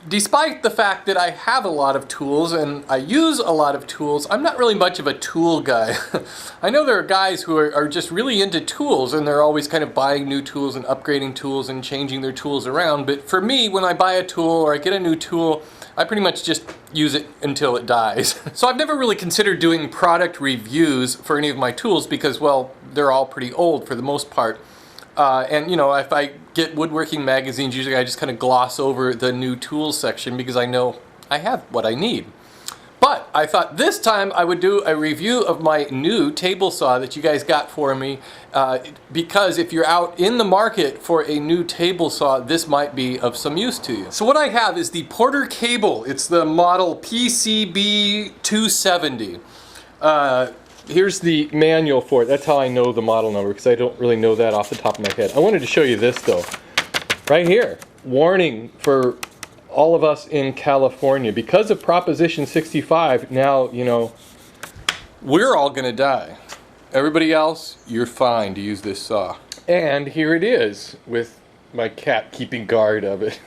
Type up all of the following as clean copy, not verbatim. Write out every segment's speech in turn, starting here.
Despite the fact that I have a lot of tools and I use a lot of tools, I'm not really much of a tool guy. I know there are guys who are just really into tools and they're always kind of buying new tools and upgrading tools and changing their tools around. But for me, when I buy a tool or I get a new tool, I pretty much just use it until it dies. So I've never really considered doing product reviews for any of my tools because, well, they're all pretty old for the most part. And you know, if I get woodworking magazines, usually I just kind of gloss over the new tools section because I know I have what I need. But I thought this time I would do a review of my new table saw that you guys got for me because if you're out in the market for a new table saw, this might be of some use to you. So what I have is the Porter Cable. It's the model PCB270. Here's the manual for it. That's how I know the model number because I don't really know that off the top of my head. I wanted to show you this though. Right here. Warning for all of us in California. Because of Proposition 65, now, you know, we're all gonna die. Everybody else, you're fine to use this saw. And here it is with my cat keeping guard of it.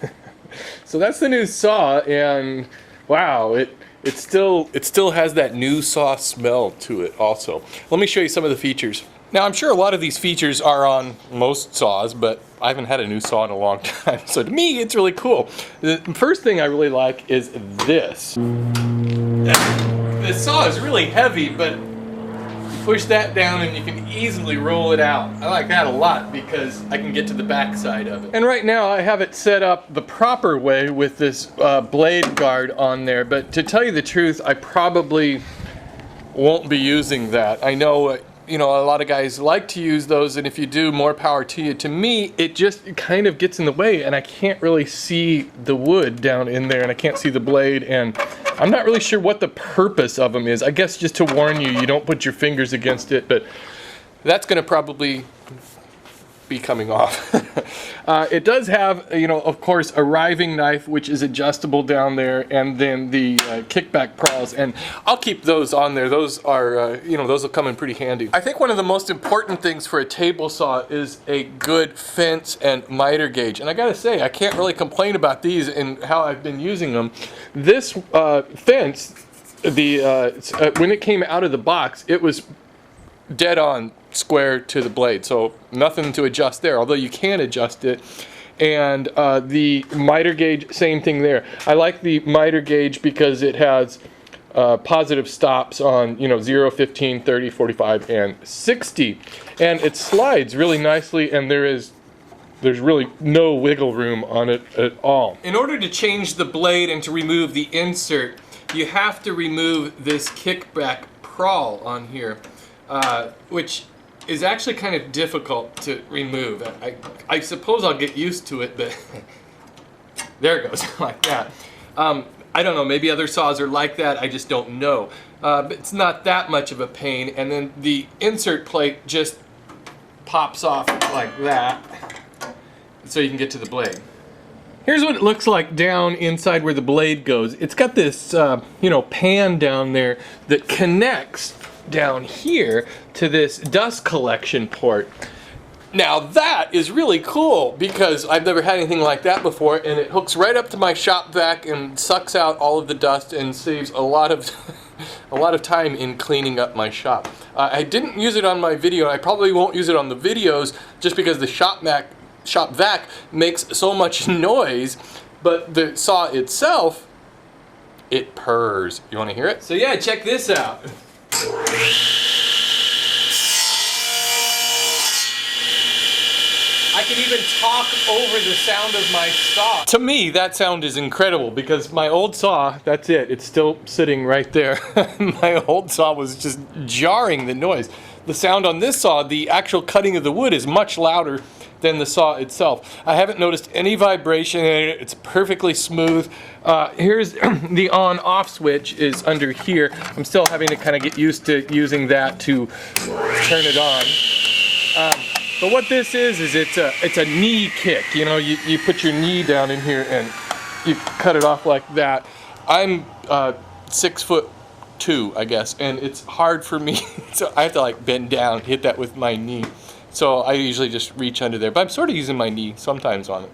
So that's the new saw, and wow, it still has that new saw smell to it also. Let me show you some of the features. Now I'm sure a lot of these features are on most saws, but I haven't had a new saw in a long time. So to me, it's really cool. The first thing I really like is this. The saw is really heavy, but you push that down and you can easily roll it out. I like that a lot because I can get to the back side of it. And right now I have it set up the proper way with this blade guard on there, but to tell you the truth, I probably won't be using that. I know you know, a lot of guys like to use those, and if you do, more power to you. To me, it just kind of gets in the way, and I can't really see the wood down in there, and I can't see the blade, and I'm not really sure what the purpose of them is. I guess just to warn you, you don't put your fingers against it, but that's going to probably be coming off. It does have, you know, of course, a riving knife, which is adjustable down there, and then the kickback pawls, and I'll keep those on there. Those are, you know, those will come in pretty handy. I think one of the most important things for a table saw is a good fence and miter gauge, and I gotta say, I can't really complain about these and how I've been using them. This fence, when it came out of the box, it was dead on square to the blade, so nothing to adjust there, although you can adjust it. And the miter gauge, same thing there. I like the miter gauge because it has positive stops on, you know, 0, 15, 30, 45, and 60, and it slides really nicely, and there's really no wiggle room on it at all. In order to change the blade and to remove the insert, you have to remove this kickback pawl on here, which is actually kind of difficult to remove. I suppose I'll get used to it, but there it goes, like that. I don't know, maybe other saws are like that, I just don't know. But it's not that much of a pain, and then the insert plate just pops off like that, so you can get to the blade. Here's what it looks like down inside where the blade goes. It's got this, you know, pan down there that connects down here to this dust collection port. Now that is really cool because I've never had anything like that before, and it hooks right up to my shop vac and sucks out all of the dust and saves a lot of time in cleaning up my shop. I didn't use it on my video. I probably won't use it on the videos just because the shop vac makes so much noise, but the saw itself, it purrs. You want to hear it? So yeah, check this out. I can even talk over the sound of my saw. To me, that sound is incredible because my old saw, that's it. It's still sitting right there. My old saw was just jarring the noise. The sound on this saw, the actual cutting of the wood is much louder than the saw itself. I haven't noticed any vibration in it. It's perfectly smooth. Here's the on-off switch is under here. I'm still having to kind of get used to using that to turn it on. But what this is it's a knee kick. You know, you put your knee down in here and you cut it off like that. I'm 6'2", I guess, and it's hard for me, so I have to like bend down, hit that with my knee. So I usually just reach under there, but I'm sort of using my knee sometimes on it.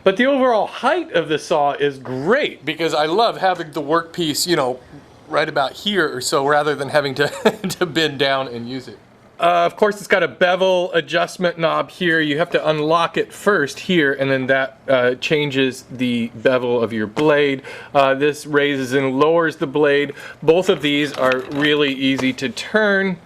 But the overall height of the saw is great because I love having the workpiece, you know, right about here or so rather than having to, to bend down and use it. Of course, it's got a bevel adjustment knob here. You have to unlock it first here, and then that changes the bevel of your blade. This raises and lowers the blade. Both of these are really easy to turn.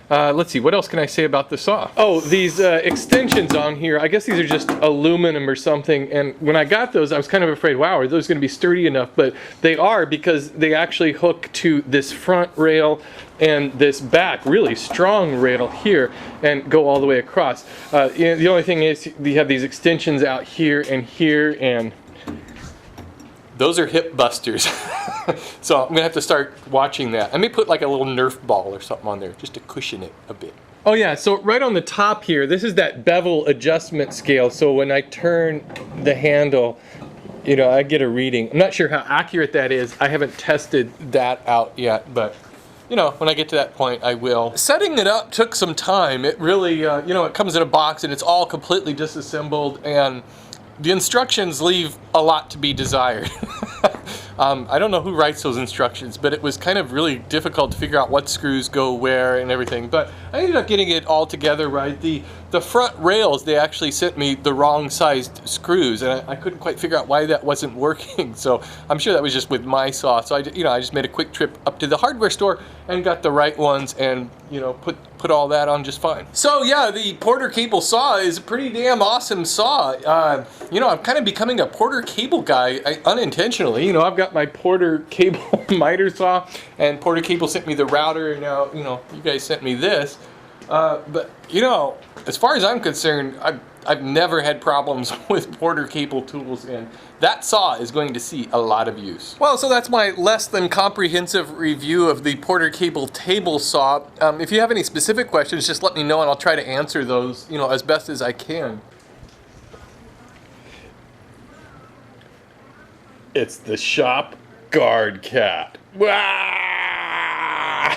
Let's see, what else can I say about the saw? Oh, these extensions on here, I guess these are just aluminum or something, and when I got those, I was kind of afraid, wow, are those gonna be sturdy enough? But they are, because they actually hook to this front rail and this back, really strong rail here, and go all the way across. The only thing is, you have these extensions out here, and those are hip busters. So I'm gonna have to start watching that. I may put like a little Nerf ball or something on there just to cushion it a bit. Oh yeah, so right on the top here, this is that bevel adjustment scale. So when I turn the handle, you know, I get a reading. I'm not sure how accurate that is. I haven't tested that out yet, but you know, when I get to that point, I will. Setting it up took some time. It really, you know, it comes in a box and it's all completely disassembled, and the instructions leave a lot to be desired. I don't know who writes those instructions, but it was kind of really difficult to figure out what screws go where and everything. But I ended up getting it all together right. The front rails, they actually sent me the wrong sized screws, and I couldn't quite figure out why that wasn't working. So I'm sure that was just with my saw. So I just made a quick trip up to the hardware store and got the right ones, and you know, put all that on just fine. So yeah, the Porter Cable saw is a pretty damn awesome saw. You know, I'm kind of becoming a Porter Cable guy unintentionally. You know, I've got my Porter Cable miter saw, and Porter Cable sent me the router, and now, you know, you guys sent me this. But you know, as far as I'm concerned, I've never had problems with Porter Cable tools, and that saw is going to see a lot of use. Well, so that's my less than comprehensive review of the Porter Cable table saw. If you have any specific questions, just let me know and I'll try to answer those, you know, as best as I can. It's the shop guard cat. Wah!